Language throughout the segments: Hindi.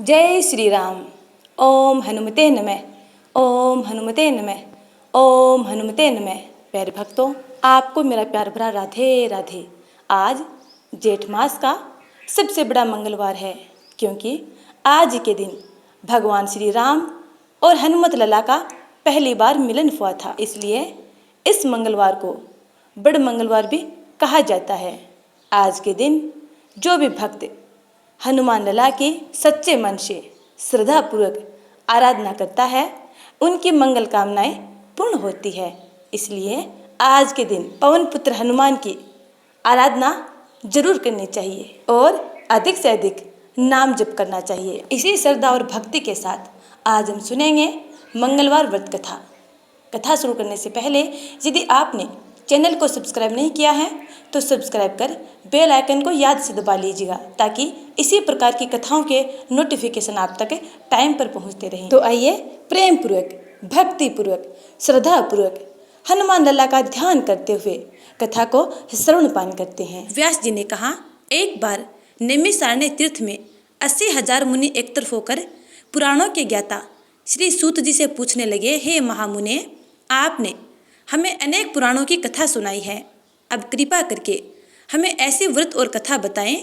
जय श्री राम। ओम हनुमते नमः। ओम हनुमते नमः। ओम हनुमते नमः। प्यारे भक्तों, आपको मेरा प्यार भरा राधे राधे। आज जेठ मास का सबसे बड़ा मंगलवार है, क्योंकि आज के दिन भगवान श्री राम और हनुमत लला का पहली बार मिलन हुआ था। इसलिए इस मंगलवार को बड़ मंगलवार भी कहा जाता है। आज के दिन जो भी भक्त हनुमान लला की सच्चे मन से श्रद्धापूर्वक आराधना करता है, उनकी मंगल कामनाएं पूर्ण होती है। इसलिए आज के दिन पवन पुत्र हनुमान की आराधना जरूर करनी चाहिए और अधिक से अधिक नाम जप करना चाहिए। इसी श्रद्धा और भक्ति के साथ आज हम सुनेंगे मंगलवार व्रत कथा। कथा शुरू करने से पहले यदि आपने चैनल को सब्सक्राइब नहीं किया है तो सब्सक्राइब कर बेल आइकन को याद से दबा लीजिएगा, ताकि इसी प्रकार की कथाओं के नोटिफिकेशन आप तक टाइम पर पहुंचते रहें। तो आइए प्रेम पूर्वक, भक्ति पूर्वक, श्रद्धा पूर्वक हनुमान लला का ध्यान करते हुए कथा को श्रवण पान करते हैं। व्यास जी ने कहा, एक बार नैमिषारण्य तीर्थ में 80,000 मुनि एकत्र होकर पुराणों के ज्ञाता श्री सूत जी से पूछने लगे, हे महामुने, आपने हमें अनेक पुराणों की कथा सुनाई है। अब कृपा करके हमें ऐसी व्रत और कथा बताएं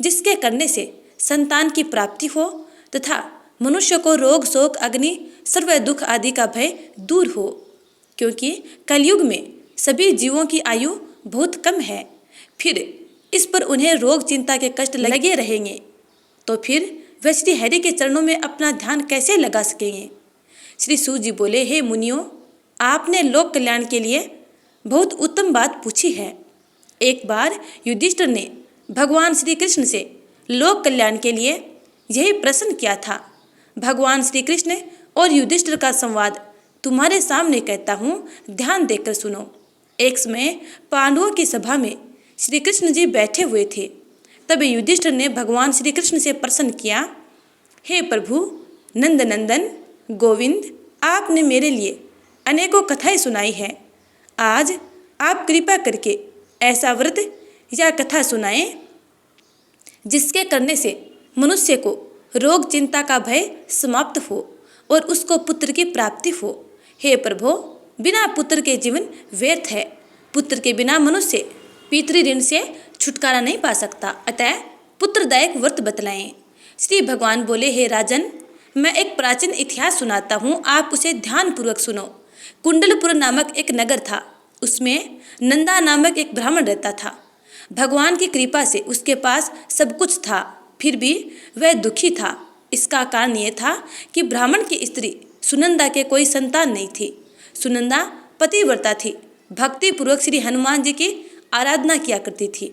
जिसके करने से संतान की प्राप्ति हो तथा मनुष्य को रोग शोक अग्नि सर्व दुख आदि का भय दूर हो, क्योंकि कलयुग में सभी जीवों की आयु बहुत कम है। फिर इस पर उन्हें रोग चिंता के कष्ट लगे रहेंगे तो फिर वह श्री हरि के चरणों में अपना ध्यान कैसे लगा सकेंगे। श्री सूत जी बोले, हे मुनियों, आपने लोक कल्याण के लिए बहुत उत्तम बात पूछी है। एक बार युधिष्ठिर ने भगवान श्री कृष्ण से लोक कल्याण के लिए यही प्रश्न किया था। भगवान श्री कृष्ण और युधिष्ठिर का संवाद तुम्हारे सामने कहता हूँ, ध्यान देकर सुनो। एक समय पांडवों की सभा में श्री कृष्ण जी बैठे हुए थे। तब युधिष्ठिर ने भगवान श्री कृष्ण से प्रश्न किया, हे प्रभु नंदनंदन गोविंद, आपने मेरे लिए अनेकों कथाएं सुनाई है। आज आप कृपा करके ऐसा व्रत या कथा सुनाएं जिसके करने से मनुष्य को रोग चिंता का भय समाप्त हो और उसको पुत्र की प्राप्ति हो। हे प्रभु, बिना पुत्र के जीवन व्यर्थ है। पुत्र के बिना मनुष्य पितृ ऋण से छुटकारा नहीं पा सकता, अतः पुत्रदायक व्रत बतलाएं। श्री भगवान बोले, हे राजन, मैं एक प्राचीन इतिहास सुनाता हूँ, आप उसे ध्यानपूर्वक सुनो। कुंडलपुर नामक एक नगर था। उसमें नंदा नामक एक ब्राह्मण रहता था। भगवान की कृपा से उसके पास सब कुछ था, फिर भी वह दुखी था। इसका कारण यह था कि ब्राह्मण की स्त्री सुनंदा के कोई संतान नहीं थी। सुनंदा पतिव्रता थी, भक्तिपूर्वक श्री हनुमान जी की आराधना किया करती थी।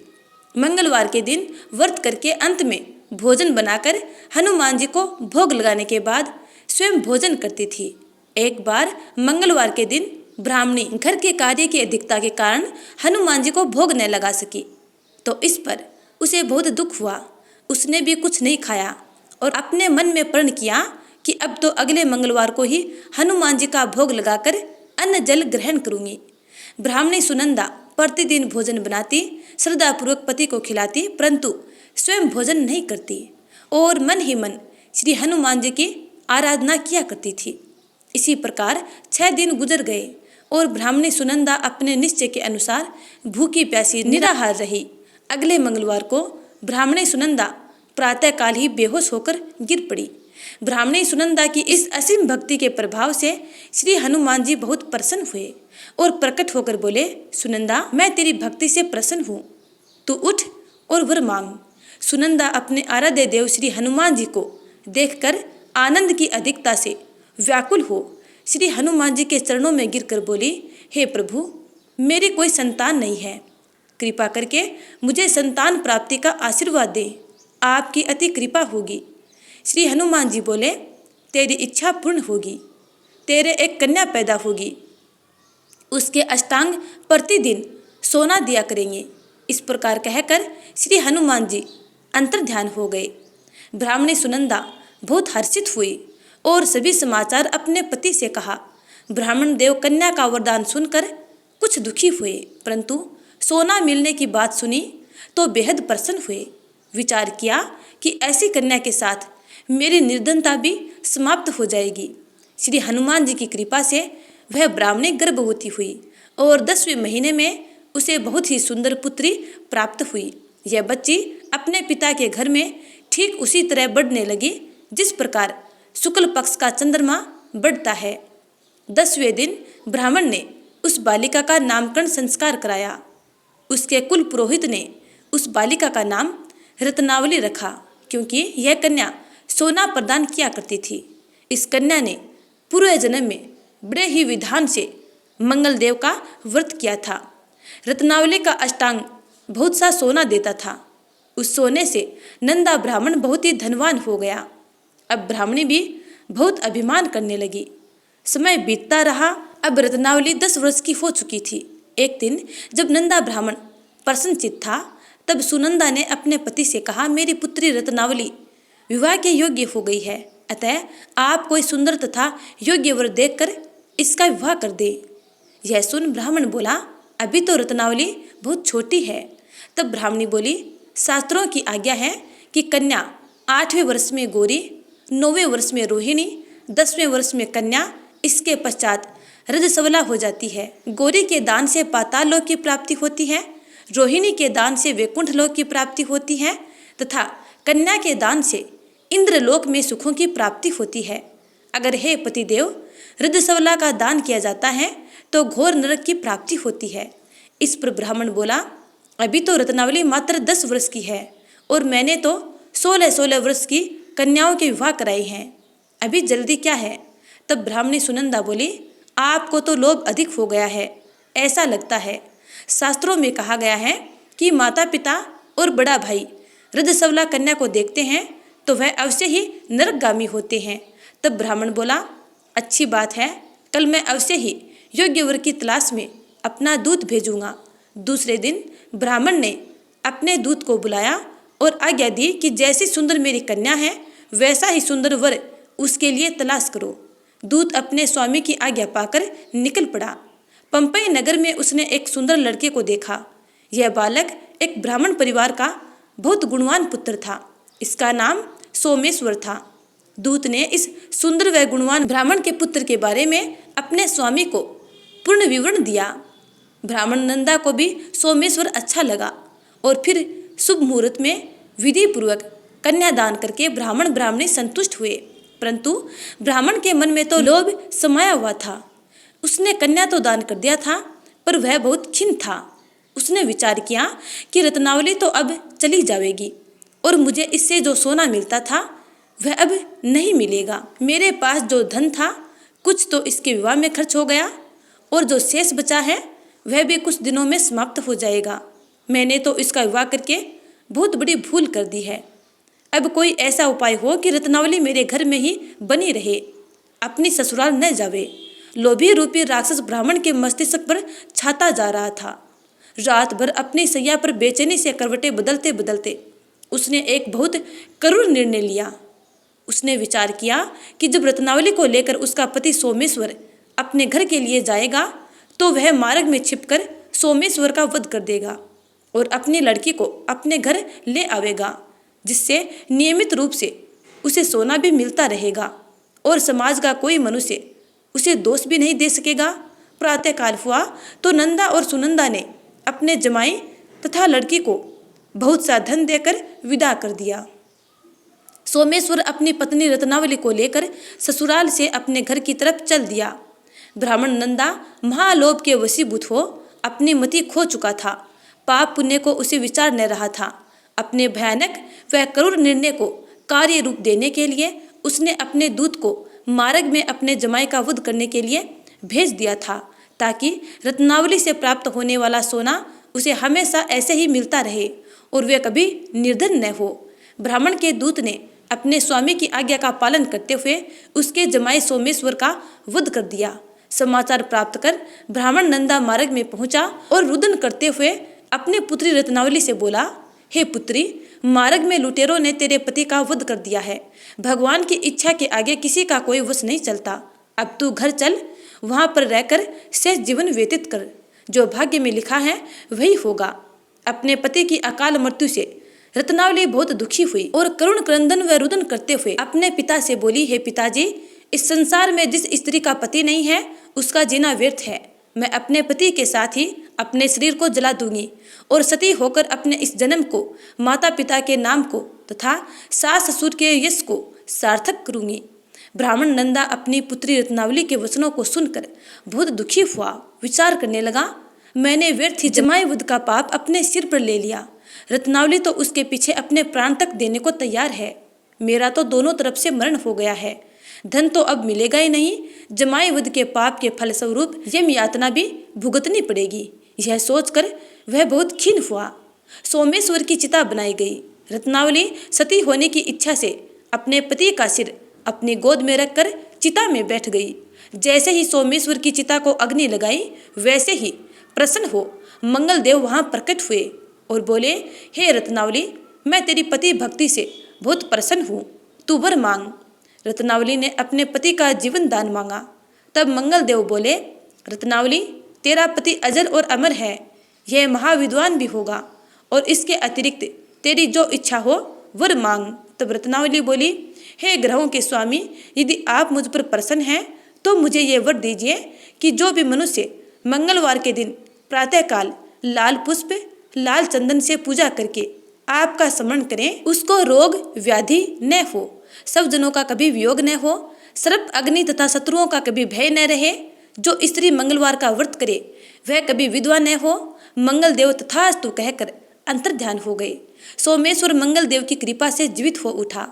मंगलवार के दिन व्रत करके अंत में भोजन बनाकर हनुमान जी को भोग लगाने के बाद स्वयं भोजन करती थी। एक बार मंगलवार के दिन ब्राह्मणी घर के कार्य की अधिकता के कारण हनुमान जी को भोग न लगा सकी, तो इस पर उसे बहुत दुख हुआ। उसने भी कुछ नहीं खाया और अपने मन में प्रण किया कि अब तो अगले मंगलवार को ही हनुमान जी का भोग लगाकर अन्न जल ग्रहण करूंगी। ब्राह्मणी सुनंदा प्रतिदिन भोजन बनाती, श्रद्धापूर्वक पति को खिलाती, परंतु स्वयं भोजन नहीं करती और मन ही मन श्री हनुमान जी की आराधना किया करती थी। इसी प्रकार 6 दिन गुजर गए और ब्राह्मणी सुनंदा अपने निश्चय के अनुसार भूखी प्यासी निराहार रही। अगले मंगलवार को ब्राह्मणी सुनंदा प्रातःकाल ही बेहोश होकर गिर पड़ी। ब्राह्मणी सुनंदा की इस असीम भक्ति के प्रभाव से श्री हनुमान जी बहुत प्रसन्न हुए और प्रकट होकर बोले, सुनंदा, मैं तेरी भक्ति से प्रसन्न हूँ, तू उठ और वर मांग। सुनंदा अपने आराध्य देव श्री हनुमान जी को देखकर आनंद की अधिकता से व्याकुल हो श्री हनुमान जी के चरणों में गिरकर बोली, हे प्रभु, मेरी कोई संतान नहीं है, कृपा करके मुझे संतान प्राप्ति का आशीर्वाद दें, आपकी अति कृपा होगी। श्री हनुमान जी बोले, तेरी इच्छा पूर्ण होगी, तेरे एक कन्या पैदा होगी, उसके अष्टांग प्रतिदिन सोना दिया करेंगे। इस प्रकार कहकर श्री हनुमान जी अंतर्ध्यान हो गए। ब्राह्मणी सुनंदा बहुत हर्षित हुई और सभी समाचार अपने पति से कहा। ब्राह्मण देव कन्या का वरदान सुनकर कुछ दुखी हुए, परंतु सोना मिलने की बात सुनी तो बेहद प्रसन्न हुए। विचार किया कि ऐसी कन्या के साथ मेरी निर्धनता भी समाप्त हो जाएगी। श्री हनुमान जी की कृपा से वह ब्राह्मणी गर्भवती हुई और 10वें महीने में उसे बहुत ही सुंदर पुत्री प्राप्त हुई। यह बच्ची अपने पिता के घर में ठीक उसी तरह बढ़ने लगी जिस प्रकार शुक्ल पक्ष का चंद्रमा बढ़ता है। 10वें दिन ब्राह्मण ने उस बालिका का नामकरण संस्कार कराया। उसके कुल पुरोहित ने उस बालिका का नाम रत्नावली रखा, क्योंकि यह कन्या सोना प्रदान किया करती थी। इस कन्या ने पूर्व जन्म में बड़े ही विधान से मंगलदेव का व्रत किया था। रत्नावली का अष्टांग बहुत सा सोना देता था। उस सोने से नंदा ब्राह्मण बहुत ही धनवान हो गया। अब ब्राह्मणी भी बहुत अभिमान करने लगी। समय बीतता रहा। अब रत्नावली 10 वर्ष की हो चुकी थी। एक दिन जब नंदा ब्राह्मण प्रसन्नचित्त था, तब सुनंदा ने अपने पति से कहा, मेरी पुत्री रत्नावली विवाह के योग्य हो गई है, अतः आप कोई सुंदर तथा योग्य वर देखकर इसका विवाह कर दे। यह सुन ब्राह्मण बोला, अभी तो रत्नावली बहुत छोटी है। तब ब्राह्मणी बोली, शास्त्रों की आज्ञा है कि कन्या 8वें वर्ष में गौरी, 9वें वर्ष में रोहिणी, 10वें वर्ष में कन्या, इसके पश्चात रजस्वला हो जाती है। गौरी के दान से पाताल लोक की प्राप्ति होती है, रोहिणी के दान से वैकुंठ लोक की प्राप्ति होती है तथा कन्या के दान से इंद्रलोक में सुखों की प्राप्ति होती है। अगर हे पतिदेव रजस्वला का दान किया जाता है तो घोर नरक की प्राप्ति होती है। इस पर ब्राह्मण बोला, अभी तो रत्नावली मात्र 10 वर्ष की है और मैंने तो 16-16 वर्ष की कन्याओं के विवाह कराए हैं, अभी जल्दी क्या है। तब ब्राह्मणी सुनंदा बोली, आपको तो लोभ अधिक हो गया है, ऐसा लगता है। शास्त्रों में कहा गया है कि माता पिता और बड़ा भाई रजस्वला कन्या को देखते हैं तो वह अवश्य ही नरकगामी होते हैं। तब ब्राह्मण बोला, अच्छी बात है, कल मैं अवश्य ही योग्य वर की तलाश में अपना दूत भेजूंगा। दूसरे दिन ब्राह्मण ने अपने दूत को बुलाया और आज्ञा दी कि जैसी सुंदर मेरी कन्या है वैसा ही सुंदर वर उसके लिए तलाश करो। दूत अपने स्वामी की आज्ञा पाकर निकल पड़ा। पंपई नगर में उसने एक सुंदर लड़के को देखा। यह बालक एक ब्राह्मण परिवार का बहुत गुणवान पुत्र था। इसका नाम सोमेश्वर था। दूत ने इस सुंदर व गुणवान ब्राह्मण के पुत्र के बारे में अपने स्वामी को पूर्ण विवरण दिया। ब्राह्मण नंदा को भी सोमेश्वर अच्छा लगा और फिर शुभ मुहूर्त में विधि पूर्वक कन्यादान करके ब्राह्मण ब्राह्मणी संतुष्ट हुए। परंतु ब्राह्मण के मन में तो लोभ समाया हुआ था। उसने कन्या तो दान कर दिया था, पर वह बहुत खिन्न था। उसने विचार किया कि रत्नावली तो अब चली जाएगी और मुझे इससे जो सोना मिलता था वह अब नहीं मिलेगा। मेरे पास जो धन था कुछ तो इसके विवाह में खर्च हो गया और जो शेष बचा है वह भी कुछ दिनों में समाप्त हो जाएगा। मैंने तो इसका विवाह करके बहुत बड़ी भूल कर दी है। अब कोई ऐसा उपाय हो कि रत्नावली मेरे घर में ही बनी रहे, अपनी ससुराल न जावे। लोभी रूपी राक्षस ब्राह्मण के मस्तिष्क पर छाता जा रहा था। रात भर अपनी सैया पर बेचैनी से करवटें बदलते बदलते उसने एक बहुत करूर निर्णय लिया। उसने विचार किया कि जब रत्नावली को लेकर उसका पति सोमेश्वर अपने घर के लिए जाएगा तो वह मार्ग में छिपकर सोमेश्वर का वध कर देगा और अपनी लड़की को अपने घर ले आवेगा, जिससे नियमित रूप से उसे सोना भी मिलता रहेगा और समाज का कोई मनुष्य उसे दोष भी नहीं दे सकेगा। प्रातःकाल हुआ तो नंदा और सुनंदा ने अपने जमाई तथा लड़की को बहुत सा धन देकर विदा कर दिया। सोमेश्वर अपनी पत्नी रत्नावली को लेकर ससुराल से अपने घर की तरफ चल दिया। ब्राह्मण नंदा महालोभ के वशीभूत हो अपनी मति खो चुका था। पाप पुण्य को उसे विचार न रहा था। अपने भयानक व करूर निर्णय को कार्य रूप देने के लिए उसने अपने दूत को मार्ग में अपने जमाई का वध करने के लिए भेज दिया था, ताकि रत्नावली से प्राप्त होने वाला सोना उसे हमेशा ऐसे ही मिलता रहे और वे कभी निर्धन न हो। ब्राह्मण के दूत ने अपने स्वामी की आज्ञा का पालन करते हुए उसके जमाई सोमेश्वर का वध कर दिया। समाचार प्राप्त कर ब्राह्मण नंदा मार्ग में पहुंचा और रुदन करते हुए अपने पुत्री रत्नावली से बोला, हे पुत्री, मार्ग में लुटेरों ने तेरे पति का वध कर दिया है। भगवान की इच्छा के आगे किसी का कोई वश नहीं चलता। अब तू घर चल, वहां पर रहकर शेष जीवन व्यतीत कर। जो भाग्य में लिखा है वही होगा। अपने पति की अकाल मृत्यु से रत्नावली बहुत दुखी हुई और करुण क्रंदन व रुदन करते हुए अपने पिता से बोली, हे पिताजी, इस संसार में जिस स्त्री का पति नहीं है उसका जीना व्यर्थ है। मैं अपने पति के साथ ही अपने शरीर को जला दूंगी और सती होकर अपने इस जन्म को, माता पिता के नाम को तथा सास ससुर के यश को सार्थक करूंगी। ब्राह्मण नंदा अपनी पुत्री रत्नावली के वचनों को सुनकर बहुत दुखी हुआ। विचार करने लगा, मैंने व्यर्थ ही जमाई वध का पाप अपने सिर पर ले लिया। रत्नावली तो उसके पीछे अपने प्राण तक देने को तैयार है। मेरा तो दोनों तरफ से मरण हो गया है। धन तो अब मिलेगा ही नहीं, जमाई वध के पाप के फलस्वरूप यम यातना भी भुगतनी पड़ेगी। यह सोचकर वह बहुत खीन हुआ। सोमेश्वर की चिता बनाई गई। रत्नावली सती होने की इच्छा से अपने पति का सिर अपनी गोद में रखकर चिता में बैठ गई। जैसे ही सोमेश्वर की चिता को अग्नि लगाई, वैसे ही प्रसन्न हो मंगलदेव वहां प्रकट हुए और बोले, हे रत्नावली, मैं तेरी पति भक्ति से बहुत प्रसन्न हूँ, तू वर मांग। रत्नावली ने अपने पति का जीवन दान मांगा। तब मंगलदेव बोले, रत्नावली, तेरा पति अजर और अमर है, यह महाविद्वान भी होगा और इसके अतिरिक्त तेरी जो इच्छा हो वर मांग। तब रत्नावली बोली, हे ग्रहों के स्वामी, यदि आप मुझ पर प्रसन्न हैं तो मुझे ये वर दीजिए कि जो भी मनुष्य मंगलवार के दिन प्रातःकाल लाल पुष्प, लाल चंदन से पूजा करके आपका स्मरण करें, उसको रोग व्याधि न हो, सब जनों का कभी वियोग न हो, सर्प अग्नि तथा शत्रुओं का कभी भय न रहे। जो स्त्री मंगलवार का व्रत करे वह कभी विधवा न हो। मंगलदेव तथास्तु कहकर अंतर्ध्यान हो गए। सोमेश्वर मंगलदेव की कृपा से जीवित हो उठा।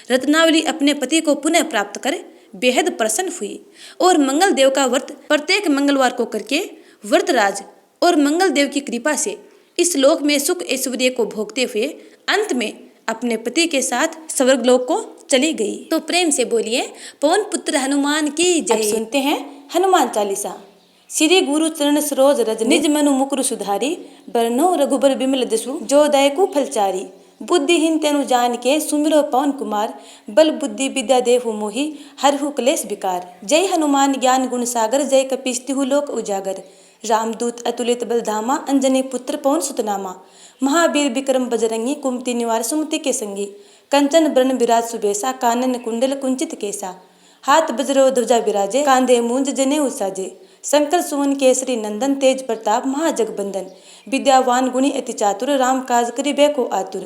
रत्नावली अपने पति को पुनः प्राप्त कर बेहद प्रसन्न हुई और मंगलदेव का व्रत प्रत्येक मंगलवार को करके व्रतराज और मंगलदेव की कृपा से इस लोक में सुख ऐश्वर्य को भोगते हुए अंत में अपने पति के साथ स्वर्गलोक को चली गई। तो प्रेम से बोलिए, पवन पुत्र हनुमान की जय। अब सुनते हैं हनुमान चालीसा। श्री गुरु चरण सरोज रज निज मनु मुकुरु सुधारी, बरनौ रघुबर बिमल जसु जो दायकु फलचारी। बुद्धिहीन तेनु जान के सुमिरो पवन कुमार, बल बुद्धि विद्या देहु मोहि हरहु क्लेश विकार। जय हनुमान ज्ञान गुण सागर, जय कपीस तिहु लोक उजागर। रामदूत अतुलित बलधामा, अंजनी पुत्र पवन सुतनामा। महावीर विक्रम बजरंगी, कुमति निवार सुमति के संगी। कंचन बरन विराज सुबेसा, कानन कुंडल कुंचित केसा। हाथ बज्रो ध्वजा विराजे, कांधे मूंज जनेऊ साजे। शंकर सुवन केसरी नंदन, तेज प्रताप महाजगबंदन। विद्यावान गुणी अति चातुर, राम काज करिबे को आतुर।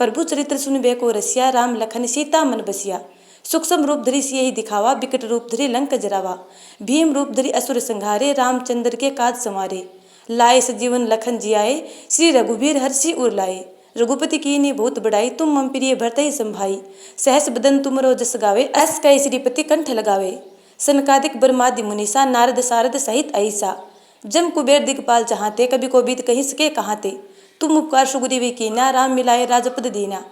प्रभु चरित्र सुनबे को रसिया, राम लखन सीता मन बसिया। सूक्ष्म रूप धरि सियहि दिखावा, विकट रूप धरि लंक जरावा। भीम रूप धरि असुर संहारे, रामचंद्र के काज संवारे। लाए सजीवन लखन जियाए, श्री रघुबीर हर्षि उर लाए। रघुपति कीन्ही बहुत बड़ाई, तुम मम प्रिय भरतहि संभाई। सहस बदन तुमरो जस गावे, अस कहि श्रीपति कंठ लगावे। सनकादिक ब्रह्मादि मुनीसा, नारद सारद सहित ऐसा। जम कुबेर दिगपाल चाहते, कभी को बीत कहीं सके कहाते। तुम उपकार सुग्रीव कीना, राम मिलाए राजपद दीना।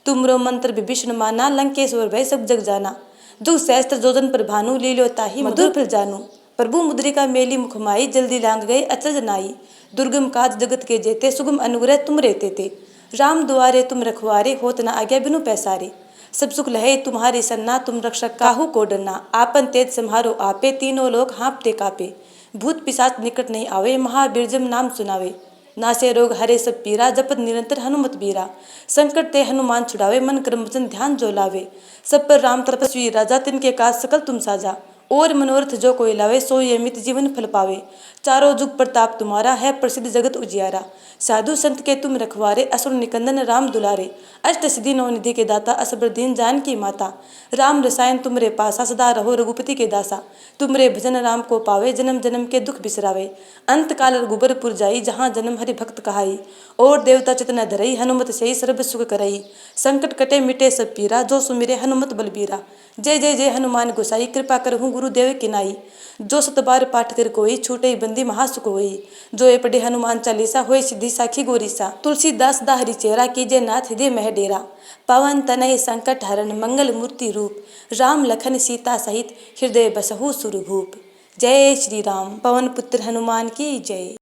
तुमरो मंत्र विभीषण माना, लंकेश्वर भय सब जग जाना। जुग सहस्त्र जोजन पर भानु, लील्यो ताहि मधुर फल जानू। प्रभु मुद्रिका मेली मुखमाई, जल्दी लांग गए अचरज नाई। दुर्गम काज जगत के जेते, सुगम अनुग्रह तुम रहते थे। राम दुआरे तुम रखवारे, होत न आज्ञा बिनु पैसारे। सब सुख लहे तुम्हारी सन्ना, तुम रक्षक काहू को डरना। आपन तेज सम्हारो आपे, तीनों लोग हाँपते कापे। भूत पिशाच निकट नहीं आवे, महावीर जब नाम सुनावे। नासे रोग हरे सब पीरा, जपत निरंतर हनुमत बीरा। संकट ते हनुमान छुड़ावे, मन क्रम वचन ध्यान जो लावे। सब पर राम तपस्वी राजा, तिनके काज सकल तुम साजा। और मनोरथ जो कोई लावे, सोई अमित जीवन फल पावे। चारों जुग प्रताप तुम्हारा, है प्रसिद्ध जगत उजियारा। साधु संत के तुम रखवारे, असुर निकंदन राम दुलारे। अष्ट सिद्धि नौ निधि के दाता, असबर दीन जानकी माता। राम रसायन तुमरे पासा, सदा रहो रघुपति के दासा। तुमरे भजन राम को पावे, जन्म जन्म के दुख बिसरावे। अंत काल रघुबरपुर जाई, जहाँ जन्म हरि भक्त कहाई। और देवता चितना धरई, हनुमत से सर्व सुख करई। संकट कटे मिटे सब पीरा, जो सुमिरे हनुमत बलबीरा। जय जय जय हनुमान गोसाई, कृपा करहु गुरुदेव की नाई। जो सत बार पाठ कर कोई, छूटे बंदी महासुख होई। जो ये पढ़े हनुमान चालीसा, होय सिद्धि साखी गोरीसा। तुलसीदास दाहरी चेहरा, कीजे नाथ हृदय मह डेरा। पवन तनय संकट हरण, मंगल मूर्ति रूप। राम लखन सीता सहित, हृदय बसहु सुरभूप। जय श्री राम। पवन पुत्र हनुमान की जय।